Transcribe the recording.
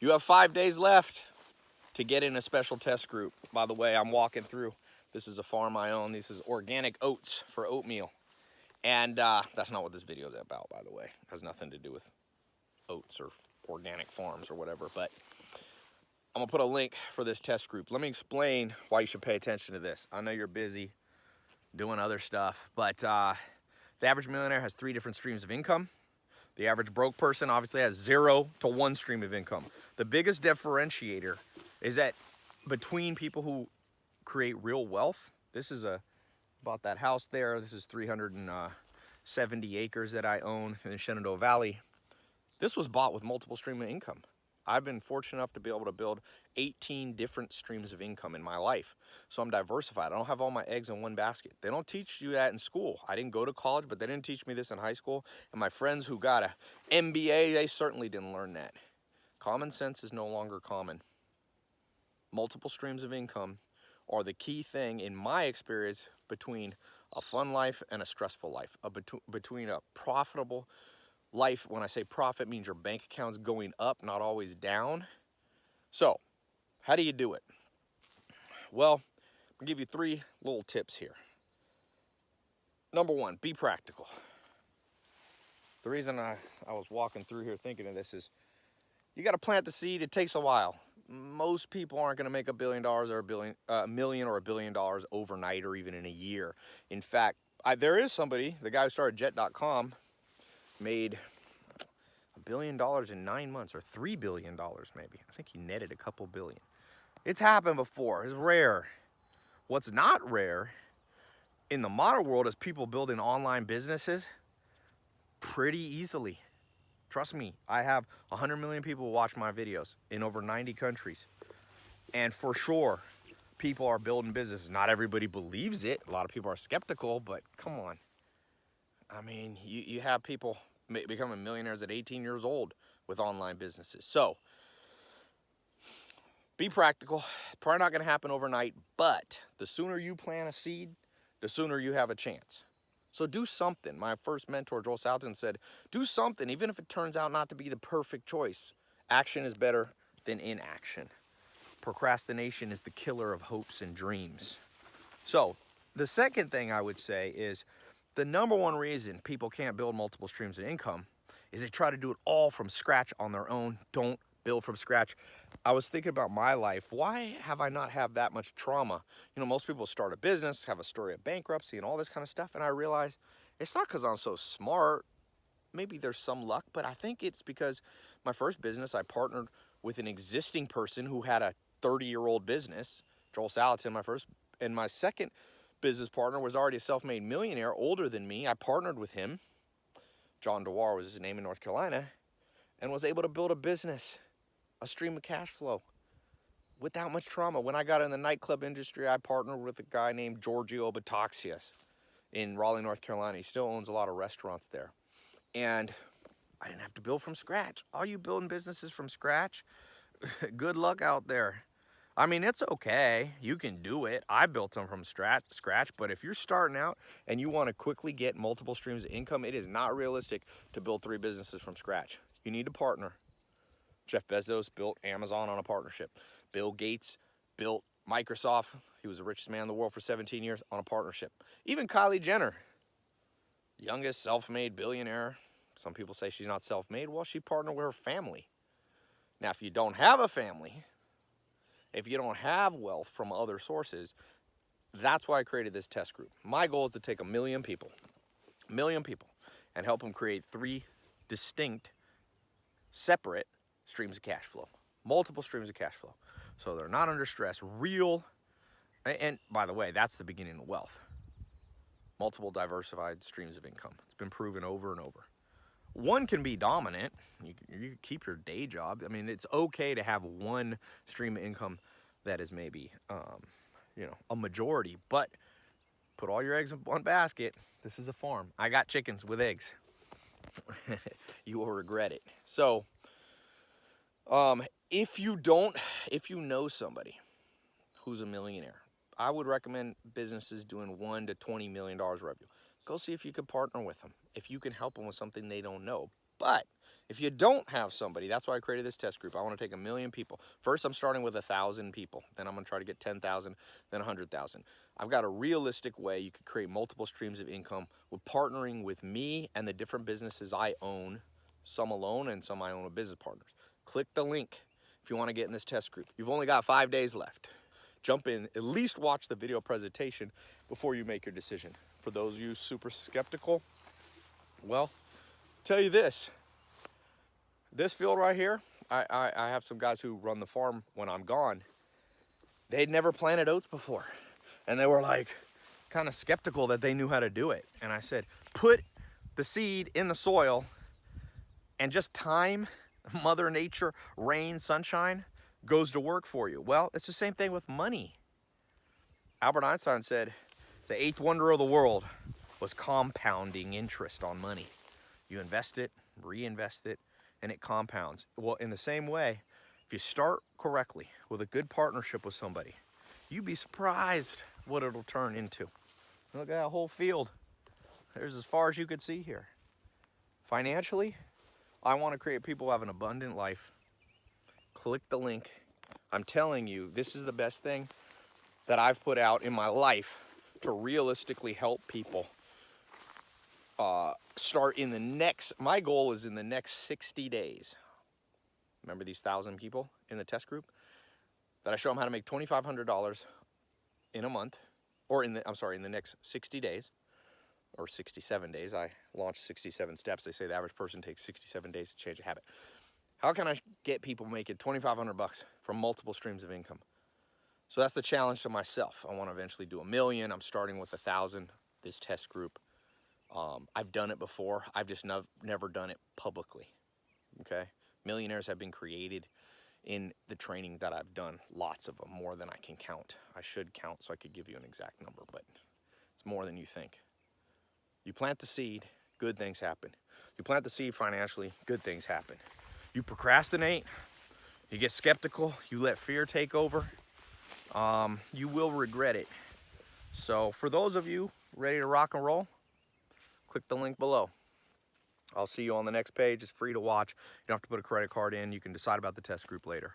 You have 5 days left to get in a special test group. By the way, I'm walking through. This is a farm I own. This is organic oats for oatmeal. And that's not what this video is about, by the way. It has nothing to do with oats or organic farms or whatever. But I'm going to put a link for this test group. Let me explain why you should pay attention to this. I know you're busy doing other stuff, but the average millionaire has 3 different streams of income. The average broke person obviously has 0 to 1 stream of income. The biggest differentiator is that between people who create real wealth, this is about that house there. This is 370 acres that I own in the Shenandoah Valley. This was bought with multiple streams of income. I've been fortunate enough to be able to build 18 different streams of income in my life. So I'm diversified. I don't have all my eggs in one basket. They don't teach you that in school. I didn't go to college, but they didn't teach me this in high school. And my friends who got an MBA, they certainly didn't learn that. Common sense is no longer common. Multiple streams of income are the key thing in my experience between a fun life and a stressful life, between a profitable life. When I say profit, means your bank account's going up, not always down. So how do you do it? Well, I'll give you 3 little tips here. Number 1, be practical. The reason I was walking through here thinking of this is you got to plant the seed. It takes a while. Most people aren't going to make $1 billion or $1 million or $1 billion overnight or even in a year. In fact, there is somebody, the guy who started Jet.com, made $1 billion in 9 months, or $3 billion maybe. I think he netted a couple billion. It's happened before. It's rare. What's not rare in the modern world is people building online businesses pretty easily. Trust me, I have 100 million people who watch my videos in over 90 countries. And for sure, people are building businesses. Not everybody believes it. A lot of people are skeptical, but come on. I mean, you have people becoming millionaires at 18 years old with online businesses. So, be practical. Probably not going to happen overnight, but the sooner you plant a seed, the sooner you have a chance. So do something. My first mentor, Joel Salatin, said, do something, even if it turns out not to be the perfect choice. Action is better than inaction. Procrastination is the killer of hopes and dreams. So the second thing I would say is the number 1 reason people can't build multiple streams of income is they try to do it all from scratch on their own. Don't build from scratch. I was thinking about my life. Why have I not had that much trauma? You know, most people start a business, have a story of bankruptcy and all this kind of stuff. And I realized it's not because I'm so smart. Maybe there's some luck, but I think it's because my first business, I partnered with an existing person who had a 30-year-old business, Joel Salatin, my first, and my second business partner was already a self-made millionaire, older than me. I partnered with him. John DeWar was his name in North Carolina, and was able to build a business, a stream of cash flow without much trauma. When I got in the nightclub industry, I partnered with a guy named Giorgio Bataxias in Raleigh, North Carolina. He still owns a lot of restaurants there. And I didn't have to build from scratch. All you building businesses from scratch, good luck out there. I mean, it's okay. You can do it. I built them from scratch, but if you're starting out and you want to quickly get multiple streams of income, it is not realistic to build 3 businesses from scratch. You need to partner. Jeff Bezos built Amazon on a partnership. Bill Gates built Microsoft. He was the richest man in the world for 17 years on a partnership. Even Kylie Jenner, youngest self-made billionaire. Some people say she's not self-made. Well, she partnered with her family. Now, if you don't have a family, if you don't have wealth from other sources, that's why I created this test group. My goal is to take 1 million people, and help them create 3 distinct, separate streams of cash flow, multiple streams of cash flow. So they're not under stress, real, and by the way, that's the beginning of wealth. Multiple diversified streams of income. It's been proven over and over. One can be dominant. You keep your day job. I mean, it's okay to have 1 stream of income that is maybe, a majority, but put all your eggs in one basket. This is a farm. I got chickens with eggs. You will regret it. So, if you know somebody who's a millionaire, I would recommend businesses doing $1 to $20 million revenue. Go see if you could partner with them, if you can help them with something they don't know. But If you don't have somebody, that's why I created this test group. I want to take 1 million people. First, I'm starting with 1,000 people. Then I'm going to try to get 10,000, then 100,000. I've got a realistic way you could create multiple streams of income with partnering with me and the different businesses I own, some alone and some I own with business partners. Click the link if you want to get in this test group. You've only got 5 days left. Jump in, at least watch the video presentation before you make your decision. For those of you super skeptical, well, tell you this field right here, I have some guys who run the farm when I'm gone. They'd never planted oats before. And they were like kind of skeptical that they knew how to do it. And I said, put the seed in the soil and just time, Mother Nature, rain, sunshine goes to work for you. Well, it's the same thing with money. Albert Einstein said the 8th wonder of the world was compounding interest on money. You invest it, reinvest it, and it compounds. Well, in the same way, if you start correctly with a good partnership with somebody, you'd be surprised what it'll turn into. Look at that whole field. There's as far as you could see here. Financially, I want to create people who have an abundant life. Click the link. I'm telling you, this is the best thing that I've put out in my life to realistically help people start in the next, my goal is in the next 60 days. Remember these 1,000 people in the test group? That I show them how to make $2,500 in a month, or in the next 60 days, or 67 days. I launched 67 steps. They say the average person takes 67 days to change a habit. How can I get people making $2,500 from multiple streams of income? So that's the challenge to myself. I want to eventually do 1 million. I'm starting with 1,000, this test group. I've done it before. I've just never done it publicly, okay? Millionaires have been created in the training that I've done, lots of them, more than I can count. I should count so I could give you an exact number, but it's more than you think. You plant the seed, good things happen. You plant the seed financially, good things happen. You procrastinate, you get skeptical, you let fear take over, you will regret it. So for those of you ready to rock and roll, click the link below. I'll see you on the next page. It's free to watch. You don't have to put a credit card in. You can decide about the test group later.